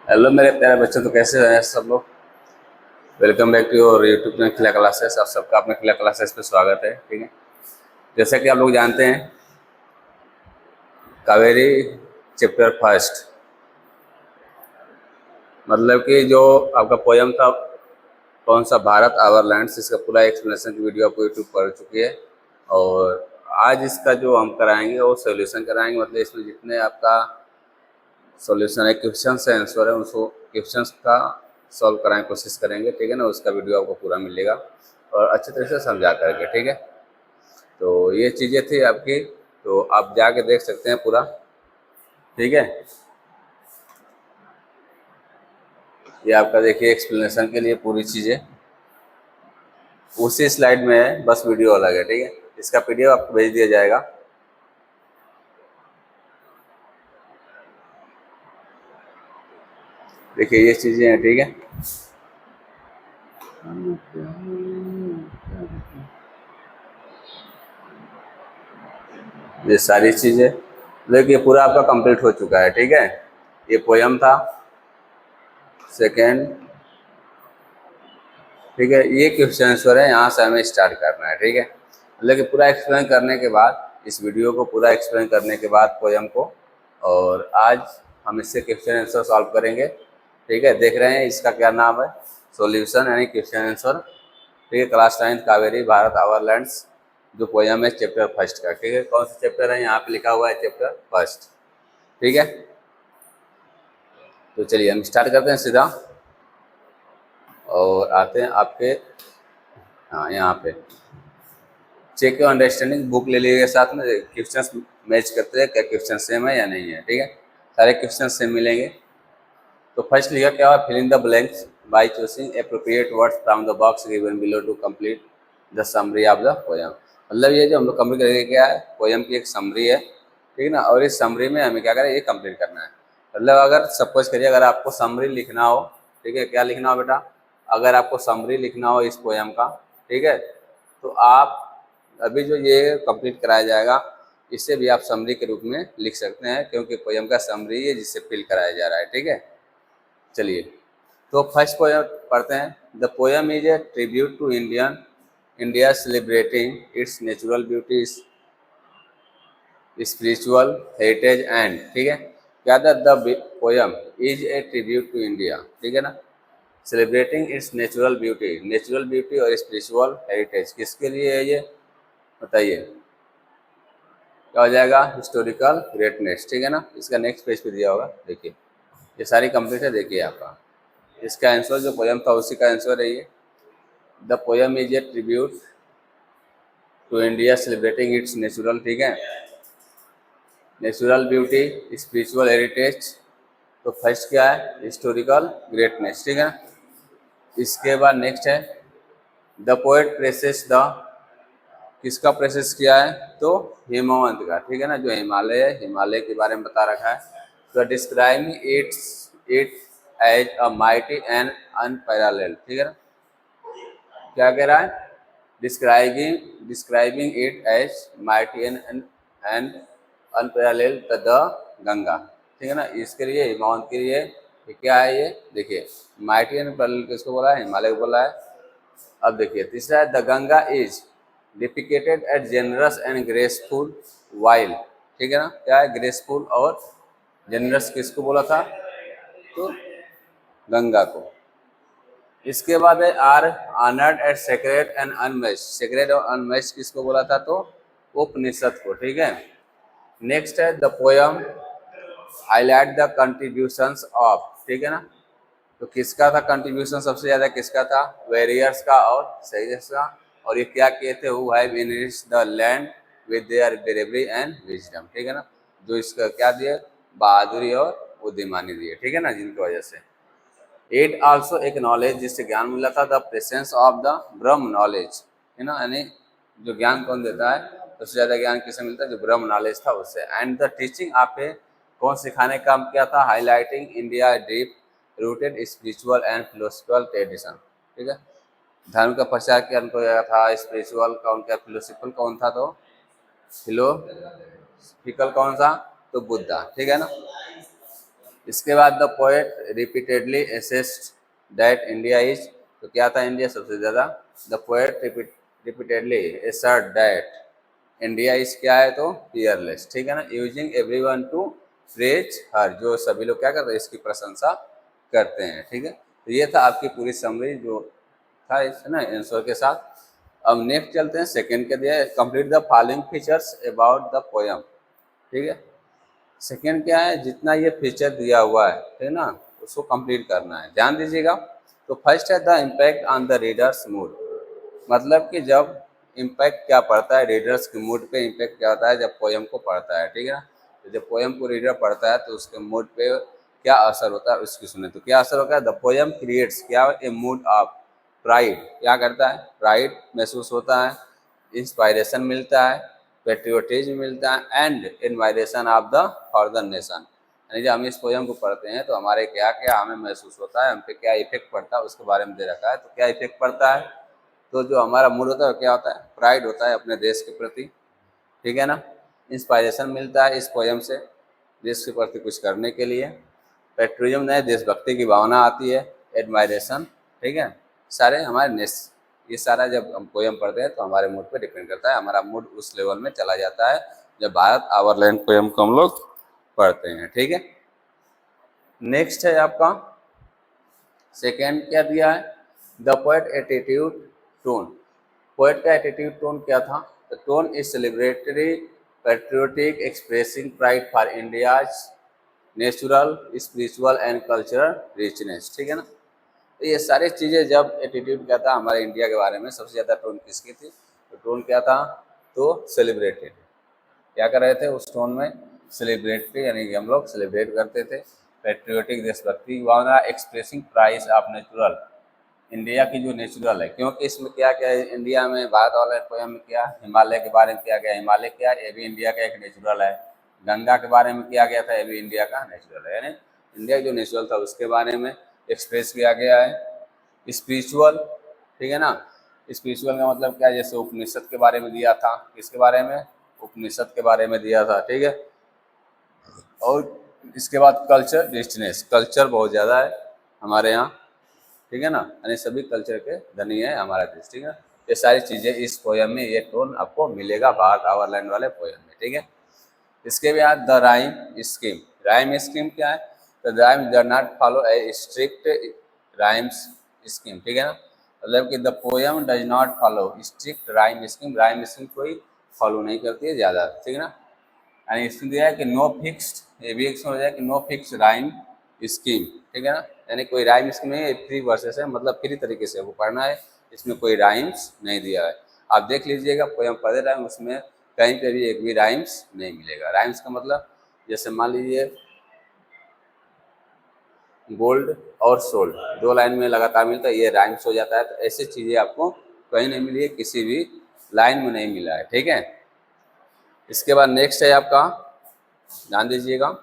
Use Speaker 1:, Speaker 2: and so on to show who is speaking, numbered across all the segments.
Speaker 1: Hello मेरे प्यारे बच्चों, तो कैसे हैं सब लोग। Welcome back to your YouTube channel Khila classes. आप सबका अपने खिला क्लासेस पे स्वागत है। ठीक है, जैसा कि आप लोग जानते हैं, कावेरी चैप्टर फर्स्ट मतलब कि जो आपका पोयम था कौन सा, भारत आवर लैंड्स, इसका पूरा एक्सप्लेनेशन की वीडियो आपको यूट्यूब पर चुकी है। और आज इसका जो हम कराएंगे वो सोल्यूशन कराएंगे। मतलब इसमें जितने आपका सॉल्यूशन है, क्वेश्चन है, आंसर है, उसको क्वेश्चंस का सॉल्व कराने की कोशिश करेंगे। ठीक है ना, उसका वीडियो आपको पूरा मिलेगा और अच्छे तरह से समझा करके। ठीक है, तो ये चीज़ें थी आपकी, तो आप जाके देख सकते हैं पूरा। ठीक है, ये आपका देखिए एक्सप्लेनेशन के लिए पूरी चीज़ें उसी स्लाइड में है, बस वीडियो अलग है। ठीक है, इसका पीडीएफ आपको भेज दिया जाएगा। देखिए ये चीज़ें हैं। ठीक है, ये सारी चीज़ें देखिए पूरा आपका कंप्लीट हो चुका है। ठीक है, ये पोयम था सेकेंड। ठीक है, ये क्वेश्चन आंसर है, यहाँ से हमें स्टार्ट करना है। ठीक है, मतलब कि पूरा एक्सप्लेन करने के बाद, इस वीडियो को पूरा एक्सप्लेन करने के बाद पोयम को, और आज हम इससे क्वेश्चन आंसर सॉल्व करेंगे। ठीक है, देख रहे हैं इसका क्या नाम है, सॉल्यूशन यानी क्वेश्चन आंसर। ठीक है, class 9 Kaveri Bharat our lands जो पोयम है चैप्टर फर्स्ट का। ठीक है, कौन सा चैप्टर है, यहाँ पे लिखा हुआ है चैप्टर फर्स्ट। ठीक है, तो चलिए हम स्टार्ट करते हैं सीधा और आते हैं आपके, हाँ यहाँ पे चेक योर अंडरस्टैंडिंग बुक ले लीजिएगा साथ में। क्वेश्चंस मैच करते हैं, क्या क्वेश्चन सेम है या नहीं है। ठीक है, सारे क्वेश्चन सेम मिलेंगे। तो फर्स्ट लिखा क्या हुआ, fill in the blanks by choosing appropriate words from the box given below to complete the summary of the poem. मतलब ये जो हम लोग कंप्लीट करेंगे क्या है, पोयम की एक समरी है। ठीक है ना, और इस समरी में हमें क्या करें, ये कंप्लीट करना है। मतलब अगर सपोज करिए, अगर आपको समरी लिखना हो, ठीक है, क्या लिखना हो बेटा, अगर आपको समरी लिखना हो इस पोयम का, ठीक है, तो आप अभी जो ये कंप्लीट कराया जाएगा इसे भी आप समरी के रूप में लिख सकते हैं, क्योंकि पोयम का समरी है जिससे फिल कराया जा रहा है। ठीक है, चलिए तो फर्स्ट पोयम पढ़ते हैं। The poem is a tribute to India celebrating its natural beauties, spiritual heritage and, ठीक है, क्या the poem is a tribute to India. ठीक है ना, सेलिब्रेटिंग इट्स नेचुरल ब्यूटी और स्पिरिचुअल हेरिटेज किसके लिए है ये बताइए, क्या हो जाएगा, हिस्टोरिकल ग्रेटनेस। ठीक है ना, इसका नेक्स्ट पेज पे दिया होगा, देखिए ये सारी कंप्लीट है। देखिए आपका इसका आंसर जो पोयम था उसी का आंसर है ये। The poem is a tribute to India celebrating its natural, ठीक है, नेचुरल ब्यूटी, स्पिरिचुअल हेरिटेज। तो फर्स्ट क्या है, हिस्टोरिकल ग्रेटनेस। ठीक है, इसके बाद नेक्स्ट है द पोएट प्रेसेस द, किसका प्रेसेस किया है, तो हिमवंत का। ठीक है ना, जो हिमालय है, हिमालय के बारे में बता रखा है। तो describing it as a mighty and unparalleled. ठीक है ना, क्या कह रहा है, describing it as mighty and unparalleled the Ganga. ठीक है ना, इसके लिए हिमवंत के लिए ये क्या है, ये देखिए माइटी एंड अनपैरेलल्ड किसको बोला है, हिमालय को बोला है। अब देखिए तीसरा है the Ganga is depicted at generous and graceful while. ठीक है ना, क्या है, ग्रेसफुल और जेनरस किसको बोला था, तो गंगा को। इसके बाद है are honoured at sacred and unmatched, sacred और अनमेच्ड किसको बोला था, तो उपनिषद को। ठीक है, नेक्स्ट है the poem highlight the contributions of, ठीक है ना, तो किसका था कंट्रीब्यूशन सबसे ज्यादा, किसका था, वेरियर्स का और सेजर्स का। और ये क्या किए थे, who have enriched the land with their bravery and wisdom. ठीक है ना, जो इसका क्या दिए, बहादुरी और बुद्धिमानी दिए। ठीक है ना, जिनकी वजह से इट आल्सो एक नॉलेज, जिससे ज्ञान मिला था, the presence of the Brahma knowledge, है ना, यानी जो ज्ञान कौन देता है, सबसे ज्यादा ज्ञान किसे मिलता है, जो ब्रह्म नॉलेज था उससे। एंड द टीचिंग आप कौन सिखाने का काम किया था, highlighting India deep rooted spiritual and philosophical tradition. ठीक है, धर्म का प्रचार किया उनको था, स्पिरिचुअल का उनका, फिलोसफिकल कौन था, तो फिलोसफिकल कौन सा, तो बुद्धा। ठीक है ना, इसके बाद the poet repeatedly assessed that India is, तो क्या था इंडिया सबसे ज़्यादा, the poet repeatedly एसर्ट that India is क्या है तो पियरलेस, ठीक है ना, यूजिंग एवरीवन टू प्रेज हर, जो सभी लोग क्या करते हैं इसकी प्रशंसा करते हैं, ठीक है। तो ये था आपकी पूरी समरी जो था इस ना आंसर के साथ। अब नेक्स्ट चलते हैं, सेकंड के दिया complete the following features about the poem, ठीक है। सेकंड क्या है, जितना ये फीचर दिया हुआ है, ठीक है ना, उसको कंप्लीट करना है, ध्यान दीजिएगा। तो फर्स्ट है the impact on the readers mood, मतलब कि जब इम्पैक्ट क्या पड़ता है रीडर्स के मूड पे, इम्पैक्ट क्या होता है जब पोयम को पढ़ता है, ठीक है ना। तो जब पोयम को रीडर पढ़ता है तो उसके मूड पे क्या असर होता है उसकी सुने, तो क्या असर होता है, द पोयम क्रिएट्स क्या ए मूड ऑफ प्राइड, क्या करता है प्राइड महसूस होता है, इंस्पायरेशन मिलता है, पेट्रियोटिज्म मिलता है and admiration of the for the nation, यानी जब हम इस पोयम को पढ़ते हैं तो हमारे क्या क्या हमें महसूस होता है, हम पे क्या इफेक्ट पड़ता है उसके बारे में दे रखा है। तो क्या इफेक्ट पड़ता है, तो जो हमारा मूड होता है वो क्या होता है, प्राइड होता है अपने देश के प्रति, ठीक है ना। इंस्पायरेशन मिलता है इस पोयम से देश के प्रति कुछ करने के लिए, पेट्रियम नए देशभक्ति की भावना आती है, एडमायरेशन, ठीक है, सारे हमारे नेस, ये सारा जब हम पोयम पढ़ते हैं तो हमारे मूड पे डिपेंड करता है, हमारा मूड उस लेवल में चला जाता है जब भारत आवर लैंड पोयम को हम लोग पढ़ते हैं, ठीक है। नेक्स्ट है आपका सेकेंड क्या दिया है, the poet attitude tone, poet का एटीट्यूड टोन क्या था, the tone is celebratory patriotic expressing pride for India's natural spiritual and cultural richness, ठीक है ना। तो ये सारी चीज़ें जब एटीट्यूड क्या था हमारे इंडिया के बारे में सबसे ज़्यादा टोन किसकी थी, तो टोन क्या था, तो सेलिब्रेटेड, क्या कर रहे थे उस टोन में, सेलिब्रेटरी, यानी कि हम लोग सेलिब्रेट करते थे, पेट्रियोटिक देशभक्ति की भावना, expressing praise of natural, India की जो नेचुरल है, क्योंकि इसमें क्या क्या है इंडिया में भारत वाले पोयम में क्या हिमालय के बारे में किया गया, हिमालय क्या ये भी इंडिया का एक नेचुरल है, गंगा के बारे में किया गया था ये भी इंडिया का नेचुरल है, यानी इंडिया जो नेचुरल था उसके बारे में एक्सप्रेस किया गया है। स्पिरिचुअल, ठीक है ना, स्पिरिचुअल का मतलब क्या, जैसे उपनिषद के बारे में दिया था, किसके बारे में, उपनिषद के बारे में दिया था, ठीक है। और इसके बाद कल्चर रिचनेस, कल्चर बहुत ज़्यादा है हमारे यहाँ, ठीक है ना, यानी सभी कल्चर के धनी है हमारा देश, ठीक है। ये सारी चीज़ें इस पोयम में, ये टोन आपको मिलेगा भारत आवर लैंड वाले पोयम में, ठीक है। इसके बाद the rhyme scheme, rhyme scheme क्या है, तो राइम डर not follow A strict rhymes scheme, ठीक है ना, मतलब कि the poem does not follow strict rhyme scheme, rhyme scheme कोई फॉलो नहीं करती है ज़्यादा, ठीक है ना, यानी इसमें दिया है कि नो फिक्स्ड, ये भी एक हो जाए कि नो फिक्स राइम स्कीम, ठीक है ना, यानी कोई राइम स्कीम नहीं है, फ्री वर्सेस है, मतलब फ्री तरीके से वो पढ़ना है, इसमें कोई राइम्स नहीं दिया है। आप देख लीजिएगा पोयम पढ़े रहे उसमें कहीं पे भी एक भी राइम्स नहीं मिलेगा। राइम्स का मतलब जैसे मान लीजिए गोल्ड और सोल्ड दो लाइन में लगातार मिलता है, ये राइम्स हो जाता है, तो ऐसी चीज़ें आपको कहीं नहीं मिली है, किसी भी लाइन में नहीं मिला है, ठीक है। इसके बाद नेक्स्ट है आपका, ध्यान दीजिएगा,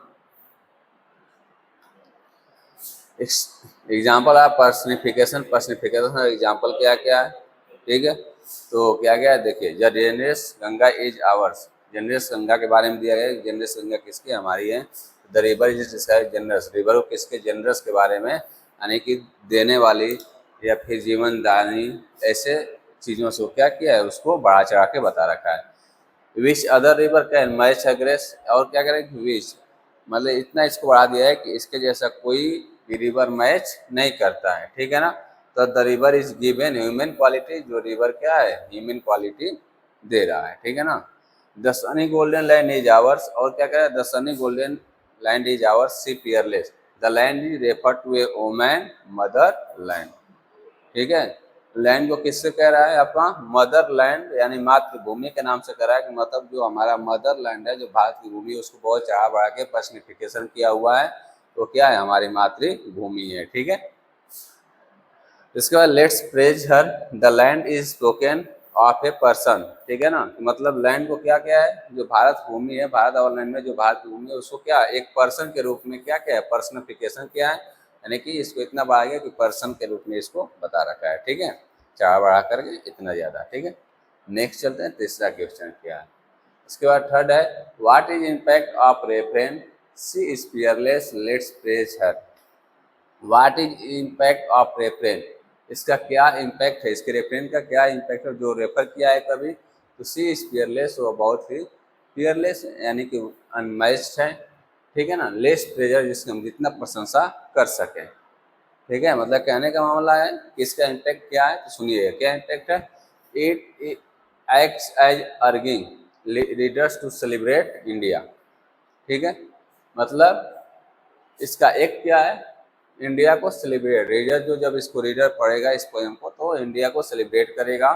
Speaker 1: एग्जाम्पल है पर्सनिफिकेशन, पर्सनिफिकेशन का एग्जाम्पल क्या क्या है, ठीक है। तो क्या क्या है देखिए, the generous Ganga is ours, generous Ganga के बारे में दिया गया, जेनरस गंगा किसकी हमारी है, the river is describe generous, river को किसके, जेनरस के बारे में, यानी कि देने वाली या फिर जीवन दानी, ऐसे चीज़ों से क्या किया है उसको बढ़ा चढ़ा के बता रखा है। Which other river can match aggress, और क्या करें विच, मतलब इतना इसको बढ़ा दिया है कि इसके जैसा कोई भी रिवर मैच नहीं करता है, ठीक है ना। तो the river is given human quality, जो रिवर क्या है ह्यूमन क्वालिटी दे रहा है, ठीक है ना। The sunny golden land is ours, और क्या कह रहा है, the sunny golden land is ours see peerless, the land is refer to a woman mother land, ठीक है। लैंड को किससे कह रहा है आपका, मदर लैंड, यानी मातृभूमि के नाम से कह रहा है, कि मतलब जो हमारा मदर लैंड है, जो भारत की भूमि है, उसको बहुत चढ़ा बढ़ा के पर्सनिफिकेशन किया हुआ है, तो क्या है हमारी मातृभूमि है, ठीक है। इसके बाद let's praise her, the land is spoken of a person, ठीक है ना, मतलब लैंड को क्या क्या है, जो भारत भूमि है, भारत और लैंड में जो भारत की भूमि है उसको क्या एक पर्सन के रूप में क्या क्या है, पर्सनिफिकेशन क्या है, यानी कि इसको इतना बढ़ा गया कि पर्सन के रूप में इसको बता रखा है, ठीक है, चार बढ़ा करके इतना ज़्यादा, ठीक है। नेक्स्ट चलते हैं, तीसरा क्वेश्चन क्या है। इसके बाद थर्ड है what is impact of referent she is fearless, let's praise her. What is impact of refrain, इसका क्या इम्पैक्ट है, इसके रेफरेन का क्या इम्पैक्ट है, जो रेफर किया है कभी, तो सी इज फियरलेस, वो बहुत ही फियरलेस यानी कि अनमैच्ड है, ठीक है ना। लेस प्रेजर, जिसकी हम जितना प्रशंसा कर सकें, ठीक है। मतलब कहने का मामला है कि इसका इम्पैक्ट क्या है, तो सुनिए क्या इम्पैक्ट है। It acts as urging readers to celebrate India, ठीक है। मतलब इसका एक क्या है, इंडिया को सेलिब्रेट, रीडर जो जब इसको रीडर पढ़ेगा इस पोएम को तो इंडिया को सेलिब्रेट करेगा।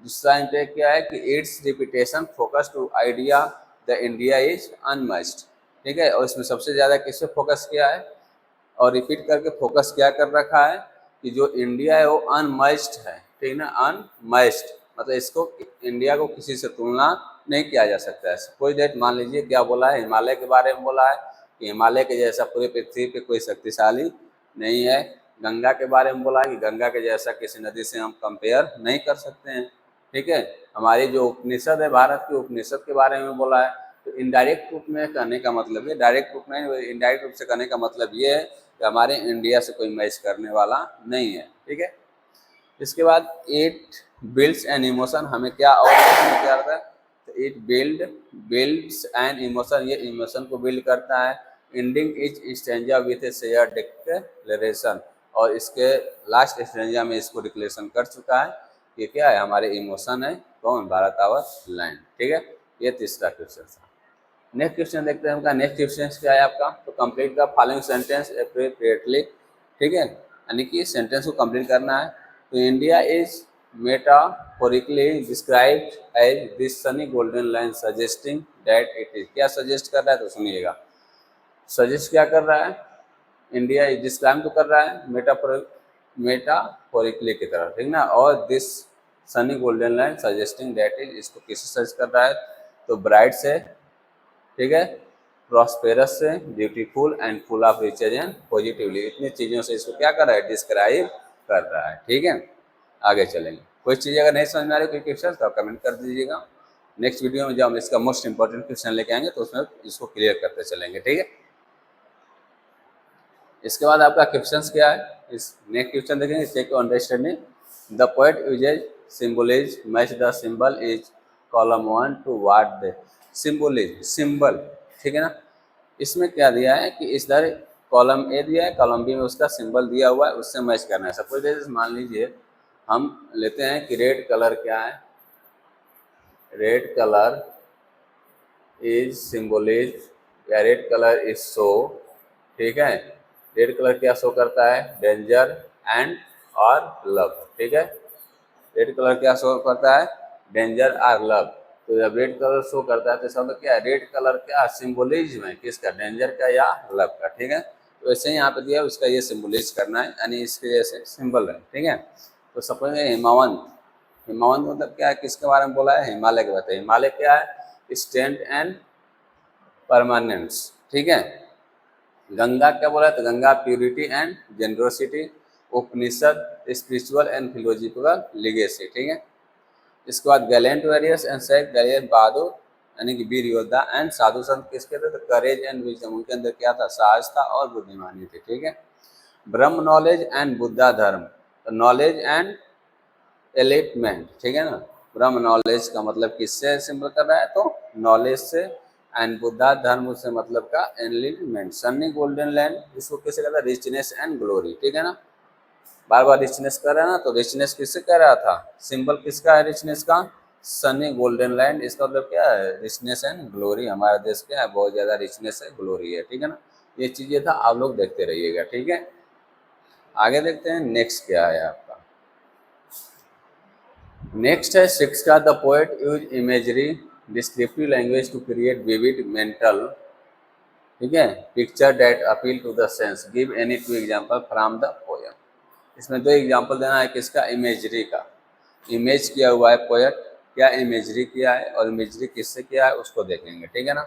Speaker 1: दूसरा इम्पैक्ट क्या है कि its repetition focus to idea the India is unmatched, ठीक है। और इसमें सबसे ज़्यादा किस पे फोकस किया है और रिपीट करके फोकस क्या कर रखा है कि जो इंडिया है वो अनमैच्ड है, ठीक है ना। अनमैच्ड मतलब इसको, इंडिया को किसी से तुलना नहीं किया जा सकता है। कोई डेट मान लीजिए क्या बोला है, हिमालय के बारे में बोला है कि हिमालय के जैसा पूरे पृथ्वी पे कोई शक्तिशाली नहीं है। गंगा के बारे में बोला है कि गंगा के जैसा किसी नदी से हम कंपेयर नहीं कर सकते हैं, ठीक है। हमारी जो उपनिषद है, भारत की उपनिषद के बारे में बोला है। तो इनडायरेक्ट रूप में कहने का मतलब ये, डायरेक्ट रूप में इनडायरेक्ट रूप से कहने का मतलब ये है कि हमारे इंडिया से कोई मैच करने वाला नहीं है, ठीक है। इसके बाद इट बिल्ड्स एन इमोशन, हमें क्या और क्या करता है, तो इट बिल्ड्स एन इमोशन, ये इमोशन को बिल्ड करता है। Ending etch stanza with A share declaration, और इसके लास्ट स्टेंजा में इसको डिक्लेरेशन कर चुका है कि क्या है, हमारे इमोशन है कौन, भारत आवर लैंड, ठीक है। ये तीसरा क्वेश्चन था। नेक्स्ट क्वेश्चन देखते हैं उनका। नेक्स्ट क्वेश्चन क्या है आपका, तो complete the following sentence appropriately, ठीक है, यानी कि सेंटेंस को कंप्लीट करना है। तो India is metaphorically described as this sunny golden line suggesting that it is, क्या सजेस्ट कर रहा है तो सुनिएगा। सजेस्ट क्या कर रहा है, इंडिया इज डिस्क्राइब तो कर रहा है मेटाफोरिकली की तरह, ठीक ना। और this sunny golden line suggesting that is, इसको किससे सजेस्ट कर रहा है, तो ब्राइट से, ठीक है, प्रॉस्पेरस से, beautiful and full of riches and positively, इतनी चीज़ों से इसको क्या कर रहा है, डिस्क्राइब कर रहा है, ठीक है। आगे चलेंगे। कोई चीज़ अगर नहीं समझ में आ रही कोई क्वेश्चन तो कमेंट कर दीजिएगा। नेक्स्ट वीडियो में जब हम इसका मोस्ट इंपॉर्टेंट क्वेश्चन लेके आएंगे तो उसमें इसको क्लियर करते चलेंगे, ठीक है। इसके बाद आपका क्वेश्चन क्या है, इस नेक्स्ट क्वेश्चन देखेंगे, check understanding the poet uses symbolism match the symbol is column 1 to what they, symbolize symbol, ठीक है ना। इसमें क्या दिया है कि इस तरह कॉलम ए दिया है, कॉलम बी में उसका सिंबल दिया हुआ है, उससे मैच करना है। सपोज जैसे मान लीजिए हम लेते हैं कि रेड कलर क्या है, रेड कलर इज सिंबलिज या रेड कलर इज शो, ठीक है। रेड कलर क्या शो करता है, डेंजर एंड और लव, ठीक है। रेड कलर क्या शो करता है, डेंजर और लव। तो जब रेड कलर शो करता है तो इसका मतलब क्या है, रेड कलर क्या सिंबलिज्म है किसका, डेंजर का या लव का, ठीक है। तो ऐसे ही यहाँ पे दिया उसका ये सिंबलिज करना है, यानी इसके जैसे सिंबल है, ठीक है। तो सपोज हिमावंत, हिमावंत मतलब क्या है, किसके बारे में बोला है, हिमालय के बारे में। हिमालय क्या है, स्ट्रेंथ एंड परमानेंस, ठीक है। गंगा क्या बोला है, तो Ganga purity and generosity. Upanishad spiritual and philosophical legacy, ठीक है। इसके बाद gallant warriors and sheikh gallant बहादुर यानी कि वीर योद्धा एंड साधु संत किसके थे, तो करेज एंड विजडम, उनके अंदर क्या था, साहस था और बुद्धिमानी थी, ठीक है। ब्रह्म नॉलेज एंड बुद्धा धर्म, तो नॉलेज एंड एलिटमेंट, ठीक है ना। ब्रह्म नॉलेज का मतलब किससे सिंबल कर रहा है, तो नॉलेज से, एंड बुद्धा धर्म से मतलब का एनलिटमेंट। सन्नी गोल्डन लैंड इसको किसे कहता है, रिचनेस एंड ग्लोरी, ठीक है ना। बार बार रिचनेस कर रहा है ना, तो रिचनेस किससे कह रहा था, सिंबल किसका है रिचनेस का, सनी गोल्डन लैंड। इसका मतलब क्या है, रिचनेस एंड ग्लोरी, हमारा देश क्या है, बहुत ज़्यादा रिचनेस है, ग्लोरी है, ठीक है ना। ये चीज़ें था, आप लोग देखते रहिएगा, ठीक है। आगे देखते हैं नेक्स्ट क्या है आपका। नेक्स्ट है सिक्स का, the poet use imagery descriptive language to create vivid mental, ठीक है, picture that appeal to the sense, give any two example from the poem. इसमें दो एग्जाम्पल देना है किसका, इमेजरी का। इमेज किया हुआ है पोएट, क्या इमेजरी किया है और इमेजरी किससे किया है उसको देखेंगे, ठीक है ना।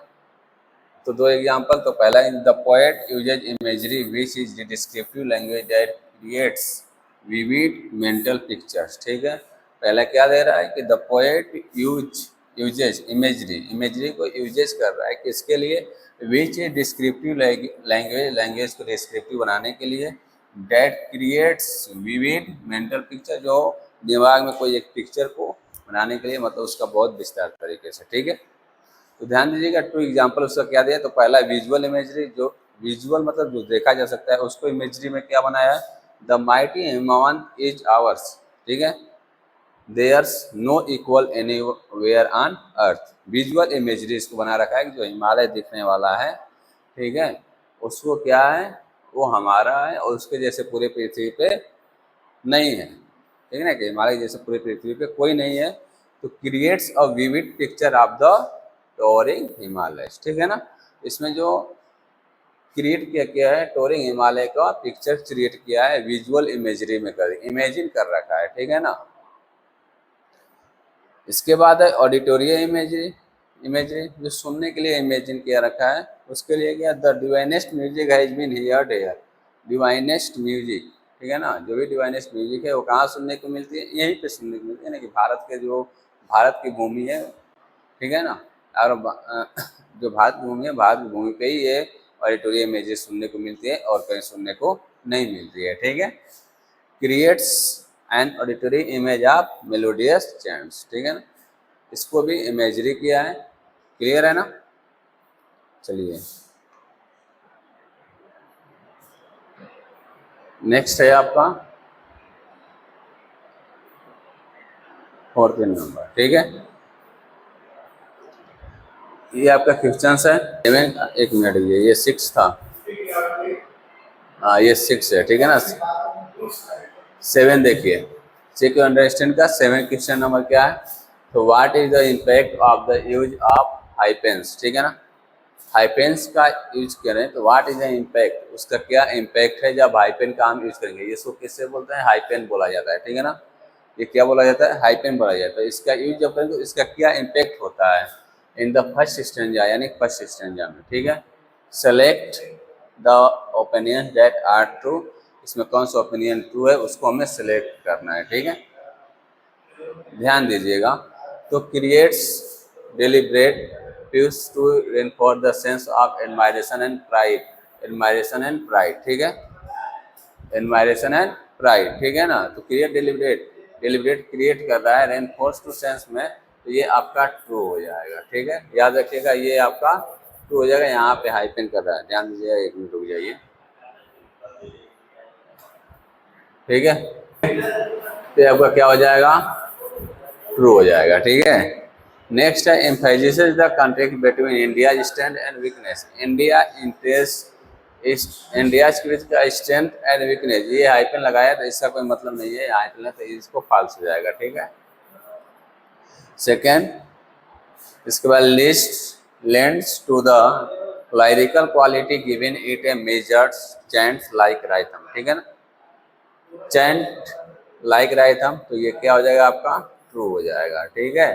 Speaker 1: तो दो एग्जाम्पल, तो पहला the poet uses imagery which is the descriptive language that creates vivid mental pictures, ठीक है। पहला क्या दे रहा है कि the poet use uses, imagery, imagery को यूजेज कर रहा है किसके लिए, विच डिस्क्रिप्टिव लैंग्वेज, लैंग्वेज को डिस्क्रिप्टिव बनाने के लिए, that creates vivid mental picture, जो दिमाग में कोई एक पिक्चर को बनाने के लिए, मतलब उसका बहुत विस्तार तरीके से, ठीक है। तो ध्यान दीजिएगा, टू एग्जाम्पल उसका क्या दिया, तो पहला विजुअल इमेजरी, जो विजुअल मतलब जो देखा जा सकता है उसको इमेजरी में क्या बनाया है, the mighty Himavant is ours, ठीक है, there's no equal anywhere on earth. Visual imagery इसको बना रखा है कि जो हिमालय दिखने वाला है, ठीक है, उसको क्या है, वो हमारा है और उसके जैसे पूरे पृथ्वी पे नहीं है, ठीक है ना, कि हिमालय जैसे पूरी पृथ्वी पे कोई नहीं है। तो creates a vivid picture of the touring Himalaya, ठीक है ना। इसमें जो क्रिएट किया है टोरिंग हिमालय का पिक्चर क्रिएट किया है विजुअल इमेजरी में, कर इमेजिन कर रखा है, ठीक है ना। इसके बाद है ऑडिटोरियल इमेजरी, इमेजरी जो सुनने के लिए इमेजिन किया रखा है, उसके लिए क्या, the divinest music has been heard here, divinest music, ठीक है ना, जो भी डिवाइनेस्ट म्यूजिक है वो कहाँ सुनने को मिलती है, यहीं पे सुनने को मिलती है ना, कि भारत के जो भारत की भूमि है, ठीक है ना, और जो भारत की भूमि है, भारत की भूमि पे ही ये ऑडिटोरियल इमेजेस सुनने को मिलती है और कहीं सुनने को नहीं मिलती है, ठीक है। Creates an auditory image of melodious chants, ठीक है ना, इसको भी इमेजरी किया है, क्लियर है ना। चलिए नेक्स्ट है आपका 14 नंबर, ठीक है, ये आपका क्वेश्चन है। एक मिनट, ये 6 था, हाँ ये 6 है, ठीक है ना। 7 देखिए, चेक यू अंडरस्टैंड का 7 क्वेश्चन नंबर क्या है, तो what is the impact of the use of hyphens, ठीक है ना, हाइपेंस का यूज करें तो व्हाट इज द इम्पैक्ट, उसका क्या इम्पैक्ट है जब हाइपेन का हम यूज करेंगे, इसको किससे बोलते हैं, हाइपेन बोला जाता है, ठीक है ना, ये क्या बोला जाता है, हाइपेन बोला जाता है। इसका यूज जब करेंगे तो इसका क्या इम्पैक्ट होता है इन द फर्स्ट स्टेंजा, यानी फर्स्ट स्टेंजा में, ठीक है। Select the opinion that are true, इसमें कौन सा ओपिनियन ट्रू है उसको हमें सेलेक्ट करना है, ठीक है। ध्यान दीजिएगा, तो creates deliberate use to reinforce the sense of admiration and pride, admiration and pride, ठीक है, एडमायरेशन एंड प्राइड, ठीक है ना। तो क्रिएट डेलिब्रेट, डेलिब्रेट क्रिएट कर रहा है रेनफोर्स टू सेंस में, तो ये आपका ट्रू हो जाएगा, ठीक है, याद रखिएगा ये आपका ट्रू हो जाएगा। यहाँ पे हाइपेन कर रहा है, ध्यान दीजिएगा, एक मिनट रुक जाइए, ठीक है, तो आपका क्या हो जाएगा, ट्रू हो जाएगा, ठीक है। नेक्स्ट है emphasis the contract between India strength and weakness, India interest, India का स्ट्रेंथ एंड वीकनेस, ये हाइपेन लगाया तो इसका कोई मतलब नहीं है, हाइपेन तो इसको फॉल्स हो जाएगा, ठीक है। सेकेंड, इसके बाद list lends to the lyrical quality given it a measured chant like rhythm, ठीक है ना, चैंट लाइक राइथम, तो ये क्या हो जाएगा आपका ट्रू हो जाएगा, ठीक है,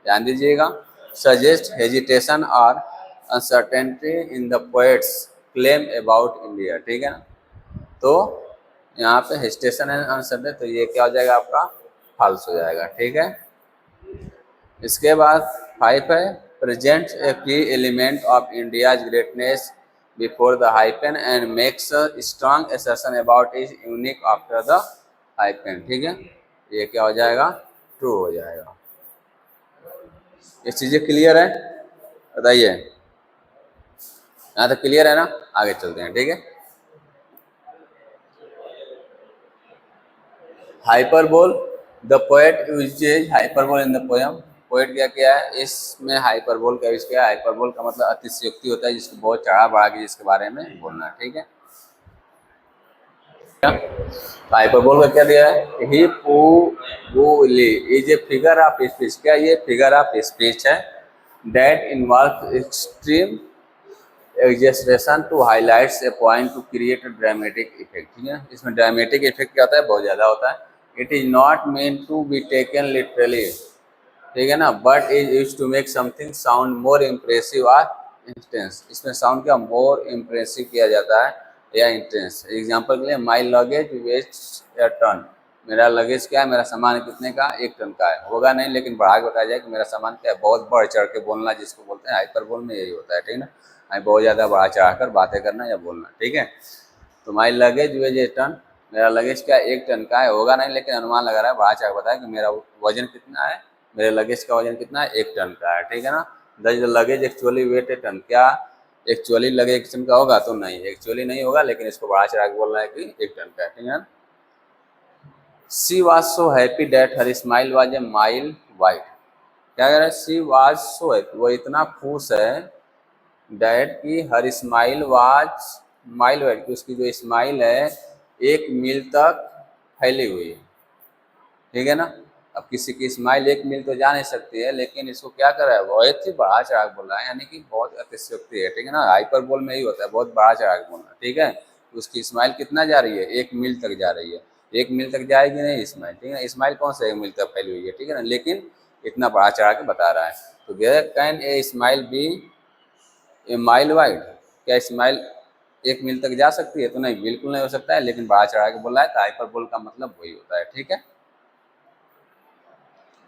Speaker 1: ध्यान दीजिएगा। सजेस्ट हेजिटेशन और uncertainty in the poets claim about India, ठीक है ना, तो यहाँ पे हेजिटेशन एंड अनसर्टेनिटी, तो ये क्या हो जाएगा आपका फॉल्स हो जाएगा, ठीक है। इसके बाद 5 है प्रेजेंट ए की element of India's greatness before the hyphen and makes a strong assertion about is unique after the hyphen, ठीक है, ये क्या हो जाएगा ट्रू हो जाएगा। ये चीज़ें क्लियर है, बताइए, यहाँ तक क्लियर है ना, आगे चलते हैं, ठीक है। Hyperbole, the poet uses hyperbole in the poem, poet क्या किया है इसमें हाइपरबोल का यूज किया है, हाइपरबोल का मतलब अतिशयोक्ति होता है जिसको बहुत चढ़ा बढ़ा के जिसके बारे में बोलना, ठीक है। हाइपरबोल का क्या दिया है, hyperbole is a figure of speech, क्या ये फिगर ऑफ स्पीच है, that involve extreme exaggeration to highlights a point to create a dramatic effect, ठीक है, इसमें ड्रामेटिक इफेक्ट क्या होता है, बहुत ज़्यादा होता है। It is not mean to be taken literally, ठीक है ना, but is use to make something sound more impressive और इंटेंस, इसमें साउंड क्या मोर इम्प्रेसिव किया जाता है या इंटेंस। एग्जाम्पल के लिए माई लगेज वेस्ट ए टन, मेरा लगेज क्या है, मेरा सामान कितने का, 1 टन का है, होगा नहीं, लेकिन बढ़ा के बताया जाए कि मेरा सामान क्या है, बहुत बढ़ चढ़ के बोलना जिसको बोलते हैं हाइपरबोल में यही होता है, ठीक है ना, बहुत ज़्यादा बढ़ा चढ़ा कर बातें करना या बोलना, ठीक है। तो माई लगेज वेज 1 टन, मेरा लगेज क्या 1 टन का है, होगा नहीं, लेकिन अनुमान लगा रहा है, बढ़ा चढ़ा बताया कि मेरा वजन कितना है, मेरे लगेज का वजन कितना है, 1 टन का है, ठीक है ना। The luggage actually weight 1 ton, क्या एक्चुअली लगेज 1 टन का होगा, तो नहीं, एक्चुअली नहीं होगा, लेकिन इसको बढ़ा चढ़ा के बोल रहा है कि 1 टन का है, ठीक है ना। She was so happy that her smile was a mile wide, क्या कह रहा है, शी वॉज सो हैप्पी, वो इतना खुश है, डैड की her smile was mile wide, उसकी जो स्माइल है 1 मील तक फैली हुई है, ठीक है ना। अब किसी की स्माइल 1 मील तो जा नहीं सकती है, लेकिन इसको क्या कर रहा है, बहुत ही बढ़ा चढ़ा के बोल रहा है, यानी कि बहुत अतिशयोक्ति है, ठीक है ना, हाइपरबोल में ही होता है, बहुत बढ़ा चढ़ा के बोलना, ठीक है। उसकी स्माइल कितना जा रही है, 1 मील तक जा रही है, 1 मील तक जाएगी नहीं स्माइल, ठीक है ना, स्माइल कौन सा 1 मील तक फैली हुई है, ठीक है ना, लेकिन इतना बढ़ा चढ़ा के बता रहा है। तो can a smile be a mile wide, क्या स्माइल 1 मील तक जा सकती है, तो नहीं, बिल्कुल नहीं हो सकता है, लेकिन बढ़ा चढ़ा के बोला है, तो हाइपरबोल का मतलब वही होता है, ठीक है।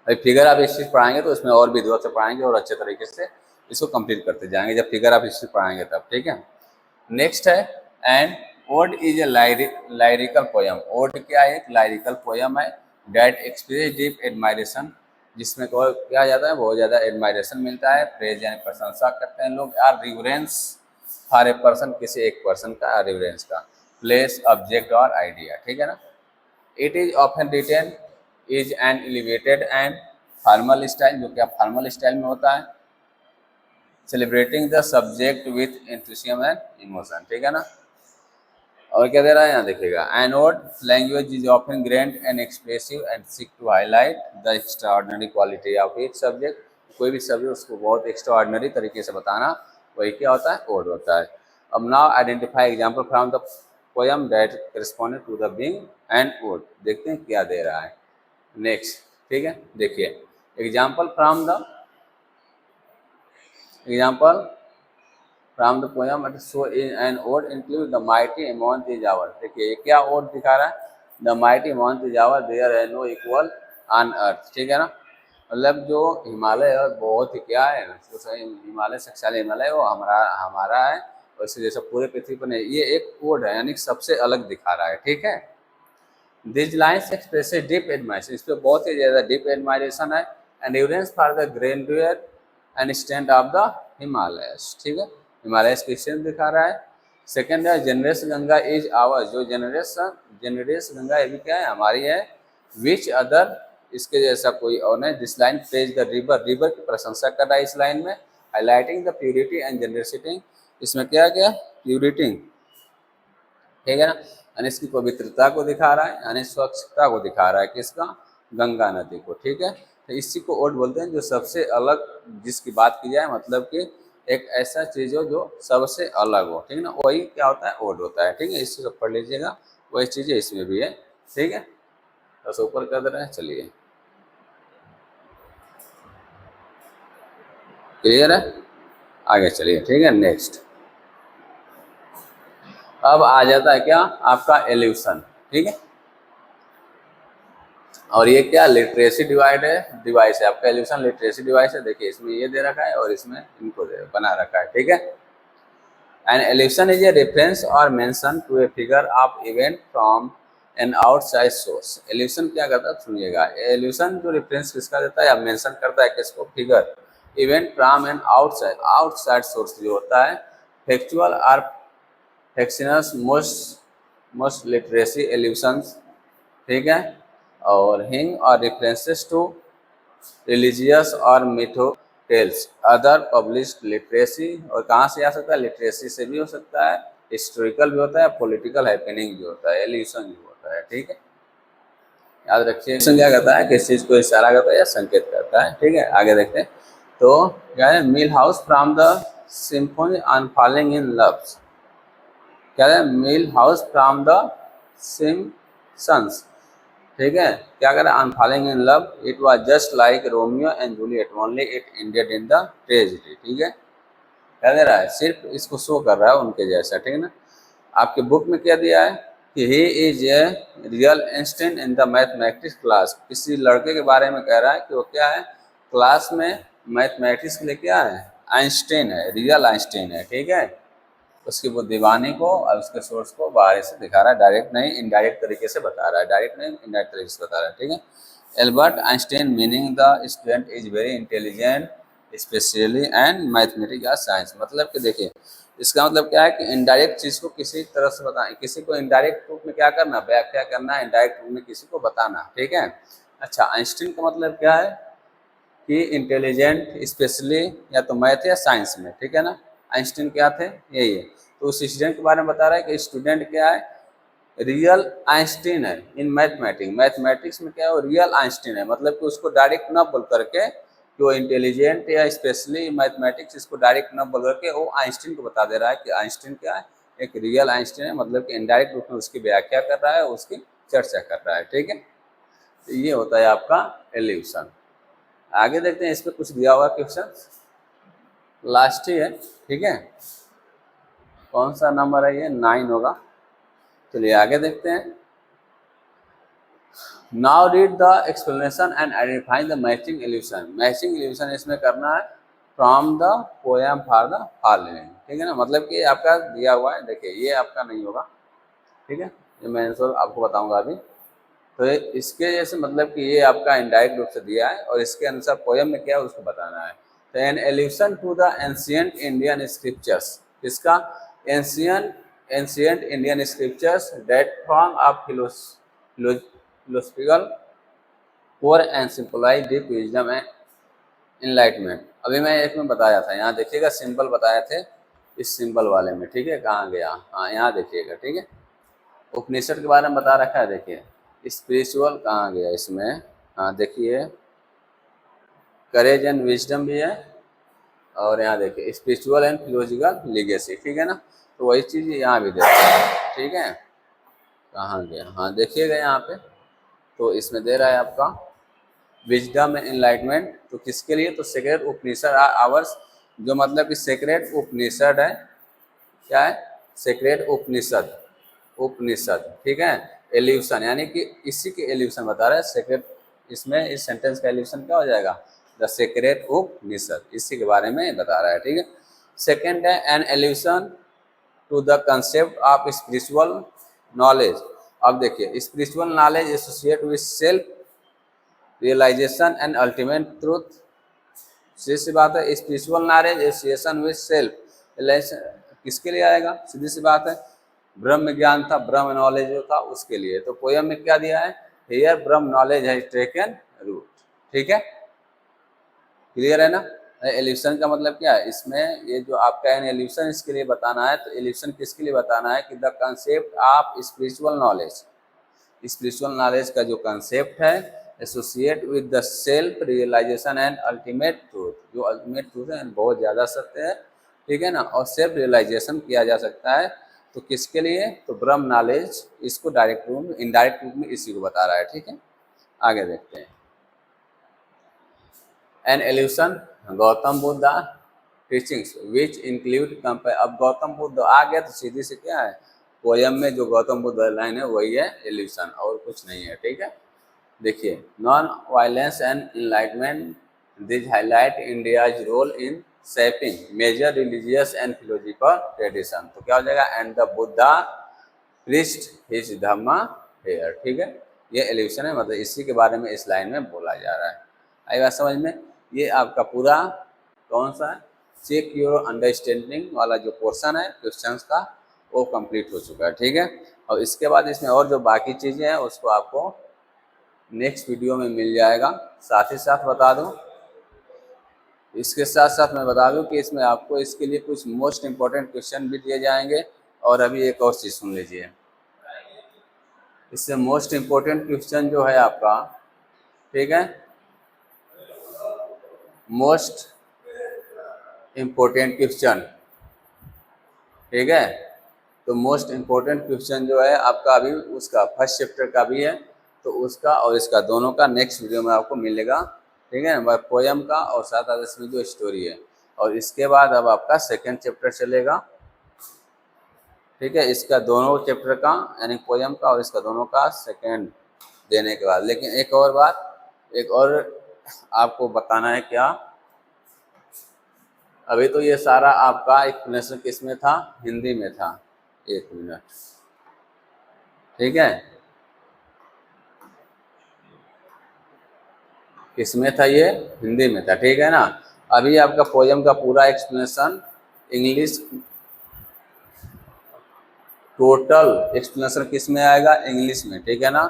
Speaker 1: भाई फिगर आप इस चीज़ पढ़ाएंगे तो इसमें और विधिवत से पढ़ाएंगे और अच्छे तरीके से इसको कंप्लीट करते जाएंगे, जब फिगर आप इस चीज़ पढ़ाएंगे तब, ठीक है। नेक्स्ट है and ode is a lyrical poem, ode क्या है, एक लाइरिकल पोयम है, डेट एक्सप्रेस डीप एडमायरेशन, जिसमें क्या जाता है, बहुत ज़्यादा एडमायरेशन मिलता है, प्रेज यानी प्रशंसा करते हैं लोग, or reverence her a person, किसी एक पर्सन का रिवरेंस का, प्लेस ऑब्जेक्ट और आइडिया, ठीक है ना। It is often written is an elevated and formal style, जो कि फॉर्मल स्टाइल में होता है, celebrating the subject with enthusiasm and emotion, ठीक है ना। और क्या दे रहा है यहाँ देखिएगा, an word language is often grand and expressive and seek to highlight the extraordinary quality of each subject, कोई भी सब्जेक्ट उसको बहुत एक्स्ट्राऑर्डिनरी तरीके से बताना, वही क्या होता है, वर्ड होता है। अब now identify example from the poem that corresponded to the being and word, देखते हैं क्या दे रहा है नेक्स्ट, ठीक है। देखिए example from the example from the poem at so in an ode include the mighty amount is our, देखिए ये क्या ode दिखा रहा है, the mighty amount is our there है no equal on earth, ठीक है ना, मतलब जो हिमालय है बहुत ही क्या है, जो हिमालय शक्तिशाली हिमालय वो हमारा हमारा है, और इसे जैसा पूरे पृथ्वी पर नहीं, ये एक ode है, यानी सबसे अलग दिखा रहा है, ठीक है। This lines express deep admiration, इस पर बहुत ही ज़्यादा डीप एडमायरेशन है, and reverence for the grandeur and strength of the Himalayas, ठीक है, हिमालयस की स्ट्रेंथ दिखा रहा है। सेकेंड है जनरेस गंगा इज आवर्स, जो जनरेस गंगा ये भी क्या है, हमारी है, विच अदर, इसके जैसा कोई और नहीं, this line praise the river, river की प्रशंसा कर रहा है इस लाइन में, हाईलाइटिंग द प्योरिटी एंड जनरेसिटी, इसमें क्या क्या प्योरिटी, ठीक है ना, यानी इसकी पवित्रता को दिखा रहा है, यानी स्वच्छता को दिखा रहा है, किसका, गंगा नदी को, ठीक है। तो इसी को ओड बोलते हैं, जो सबसे अलग जिसकी बात की जाए, मतलब कि एक ऐसा चीज हो जो सबसे अलग हो, ठीक है ना, वही क्या होता है, ओड होता है, ठीक है, इससे सब पढ़ लीजिएगा, वही चीजें इसमें भी है, ठीक है। बस ऊपर कर दे रहे हैं, चलिए क्लियर है, आगे चलिए, ठीक है। नेक्स्ट अब आ जाता है क्या, आपका एल्यूशन, ठीक है, और ये क्या लिटरेसी डिवाइस है आपका, एल्यूशन लिटरेसी डिवाइस है, देखिए इसमें ये दे रखा है और इसमें इनको बना रखा है, ठीक है। An allusion is a reference और mention to a figure of event from an outside source, allusion क्या करता है, सुनिएगा, एल्यूशन जो रेफरेंस किसका देता है या मेंशन करता है किसको, figure, event from an outside source जो होता है, फैक्चुअल और फैक्शनस मोस्ट लिटरेसी एल्यूशंस, ठीक है, और हिंग और रेफरेंसेस टू रिलीजियस और मिथो टेल्स अदर पब्लिश्ड लिटरेसी, और कहाँ से आ सकता है, लिटरेसी से भी हो सकता है, हिस्टोरिकल भी होता है, पॉलिटिकल हैपनिंग भी होता है, एल्यूशन भी होता है, ठीक है, याद रखिए। क्या करता है, किस चीज़ को इशारा करता है या संकेत करता है, ठीक है। आगे देखते हैं, तो क्या है, mill house from the symphony on falling in loves, क्या है, mill house from the Simpsons, ठीक है, क्या करें, on falling in love it was just like Romeo and Juliet only it ended in the tragedy, ठीक है, क्या दे रहा है, सिर्फ इसको शो कर रहा है उनके जैसा, ठीक है ना। आपके बुक में क्या दिया है कि he is a real instant in the mathematics class, किसी लड़के के बारे में कह रहा है कि वो क्या है, क्लास में मैथमेटिक्स के लिए क्या है, आइंस्टीन है, रियल आइंस्टीन है, ठीक है। उसकी बुद्धिमानी को और उसके सोर्स को बाहर से दिखा रहा है, डायरेक्ट नहीं इनडायरेक्ट तरीके से बता रहा है, डायरेक्ट नहीं इनडायरेक्ट तरीके से बता रहा है, ठीक है। Albert Einstein meaning the student is very intelligent specially and mathematics या साइंस, मतलब कि देखिए इसका मतलब क्या है कि इनडायरेक्ट चीज़ को किसी तरह से बताएं, किसी को इनडायरेक्ट रूप में क्या करना, व्याख्या करना, इनडायरेक्ट रूप में किसी को बताना, ठीक है। अच्छा, आइंस्टीन का मतलब क्या है कि इंटेलिजेंट स्पेशली या तो मैथ या साइंस में, ठीक है ना। आइंस्टीन क्या थे, यही है। तो उस स्टूडेंट के बारे में बता रहा है कि स्टूडेंट क्या है, रियल आइंस्टीन है इन मैथमेटिक्स, मैथमेटिक्स में क्या है वो रियल आइंस्टीन है, मतलब कि उसको डायरेक्ट ना बोल करके कि वो इंटेलिजेंट या स्पेशली मैथमेटिक्स, इसको डायरेक्ट ना बोल करके वो आइंस्टीन को बता दे रहा है कि आइंस्टीन क्या है, एक रियल आइंस्टीन है, मतलब कि इनडायरेक्ट रूप में उसकी व्याख्या कर रहा है, उसकी चर्चा कर रहा है, ठीक है। तो ये होता है आपका एल्यूशन। आगे देखते हैं, इस पर कुछ दिया हुआ क्वेश्चन, लास्ट ही है, ठीक है। कौन सा नंबर है ये, 9 होगा। चलिए आगे देखते हैं। Now read the explanation and identifying the matching evolution, matching evolution इसमें करना है from the poem for the following, ठीक है ना। मतलब कि आपका दिया हुआ है, देखिए ये आपका नहीं होगा, ठीक है, ये मैं आंसर आपको बताऊंगा अभी। तो इसके जैसे मतलब कि ये आपका इनडायरेक्ट रूप से दिया है और इसके अनुसार पोएम में क्या है उसको बताना है। तो an allusion to the ancient Indian scriptures, किसका, ancient Indian scriptures that from of philosophical core and symbolize deep wisdom and enlightenment. अभी मैं एक में बताया था, यहाँ देखिएगा सिंबल बताए थे, इस सिंबल वाले में, ठीक है, कहाँ गया, हाँ यहाँ देखिएगा, ठीक है। उपनिषद के बारे में बता रखा है, देखिए स्पिरिचुअल कहाँ गया इसमें, हाँ देखिए करेज एंड विजडम भी है, और यहाँ देखिए स्पिरिचुअल एंड फिलोजिकल लीगेसी, ठीक है ना। तो वही चीज़ यहाँ भी देते हैं, ठीक है। कहाँ गया, हाँ देखिएगा यहाँ पे, तो इसमें दे रहा है आपका विजडम एंड एनलाइटमेंट, तो किसके लिए, तो सेक्रेट उपनिषद आवर्स, जो मतलब कि सेक्रेट उपनिषद है, क्या है, सेक्रेट उपनिषद, उपनिषद, ठीक है। एल्यूशन यानी कि इसी के एल्यूशन बता रहा है सेक्रेट, इसमें इस सेंटेंस का एल्यूशन क्या हो जाएगा, द सेक्रेट उपनिषद, इसी के बारे में बता रहा है, ठीक है। सेकेंड है an allusion to the concept of spiritual knowledge. अब देखिए spiritual knowledge associate with self realisation and ultimate truth, सीधी सी बात है, spiritual knowledge association with self realisation किसके लिए आएगा, सीधी सी बात है, ब्रह्म ज्ञान था, ब्रह्म नॉलेज जो था उसके लिए। तो पोयम में क्या दिया है, here Brahma knowledge has taken root, ठीक है, क्लियर है ना। एल्यूशन का मतलब क्या है, इसमें ये जो आपका एल्यूशन इसके लिए बताना है, तो एल्यूशन किसके लिए बताना है कि the concept of spiritual knowledge, spiritual knowledge का जो कंसेप्ट है associate with the self realisation and ultimate truth, जो अल्टीमेट ट्रूथ है बहुत ज़्यादा सत्य है, ठीक है ना, और सेल्फ रियलाइजेशन किया जा सकता है, तो किसके लिए, तो ब्रह्म नॉलेज, इसको डायरेक्ट रूप में इनडायरेक्ट रूप में इसी को बता रहा है, ठीक है। आगे देखते हैं, an allusion Gautam Buddha teachings which include compare, अब गौतम बुद्ध आ गया तो सीधी से क्या है, पोयम में जो गौतम बुद्ध लाइन है वही है एल्यूशन, और कुछ नहीं है, ठीक है। देखिए non violence and enlightenment, this highlight India's role in shaping major religious and philosophical tradition, तो क्या हो जाएगा, and the Buddha preached his dhamma here, ठीक है। ये एल्यूशन है, मतलब इसी के बारे में इस लाइन में बोला जा रहा है। आई बात समझ में। ये आपका पूरा कौन सा है, चेक योर अंडरस्टैंडिंग वाला जो पोर्शन है क्वेश्चंस का वो कंप्लीट हो चुका है, ठीक है। और इसके बाद इसमें और जो बाकी चीज़ें हैं उसको आपको नेक्स्ट वीडियो में मिल जाएगा। साथ ही साथ बता दूं, इसके साथ साथ मैं बता दूं कि इसमें आपको इसके लिए कुछ मोस्ट इम्पोर्टेंट क्वेश्चन भी दिए जाएंगे। और अभी एक और चीज़ सुन लीजिए, इससे मोस्ट इम्पोर्टेंट क्वेश्चन जो है आपका, ठीक है, मोस्ट इम्पोर्टेंट क्वेश्चन, ठीक है। तो मोस्ट इम्पोर्टेंट क्वेश्चन जो है आपका अभी उसका फर्स्ट चैप्टर का भी है, तो उसका और इसका दोनों का नेक्स्ट वीडियो में आपको मिलेगा, ठीक है ना, पोयम का और साथ साथ इसमें जो स्टोरी है। और इसके बाद अब आपका सेकंड चैप्टर चलेगा, ठीक है, इसका दोनों चैप्टर का यानी पोयम का और इसका दोनों का सेकंड देने के बाद। लेकिन एक और बात, एक और आपको बताना है क्या, अभी तो ये सारा आपका एक्सप्लेनेशन किस में था, हिंदी में था। एक मिनट, ठीक है, किसमें था ये, हिंदी में था, ठीक है ना। अभी आपका पोयम का पूरा एक्सप्लेनेशन इंग्लिश, टोटल एक्सप्लेनेशन किस में आएगा, इंग्लिश में, ठीक है ना।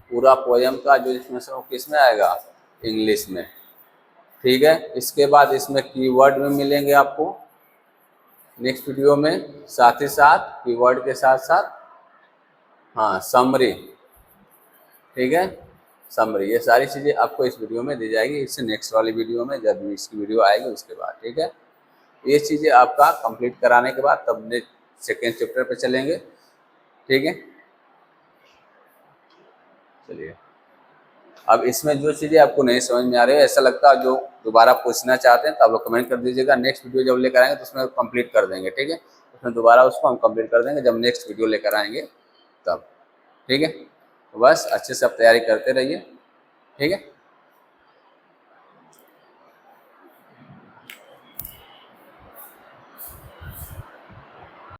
Speaker 1: पूरा पोयम का जो एक्सप्लेनेशन वो किस में आएगा, इंग्लिश में, ठीक है। इसके बाद इसमें कीवर्ड में मिलेंगे आपको नेक्स्ट वीडियो में, साथ ही साथ कीवर्ड के साथ साथ हाँ समरी, ठीक है, समरी, ये सारी चीज़ें आपको इस वीडियो में दी जाएगी। इससे नेक्स्ट वाली वीडियो में जब इसकी वीडियो आएगी उसके बाद, ठीक है। ये चीज़ें आपका कंप्लीट कराने के बाद तब नेक्स्ट सेकेंड चैप्टर पे चलेंगे, ठीक है। चलिए, अब इसमें जो चीज़ें आपको नहीं समझ में आ रही है, ऐसा लगता है जो दोबारा पूछना चाहते हैं तो आप लोग कमेंट कर दीजिएगा। नेक्स्ट वीडियो जब लेकर आएंगे तो उसमें कंप्लीट कर देंगे, ठीक है। उसमें दोबारा उसको हम कंप्लीट कर देंगे जब नेक्स्ट वीडियो लेकर आएंगे तब, ठीक है। तो बस अच्छे से आप तैयारी करते रहिए, ठीक है।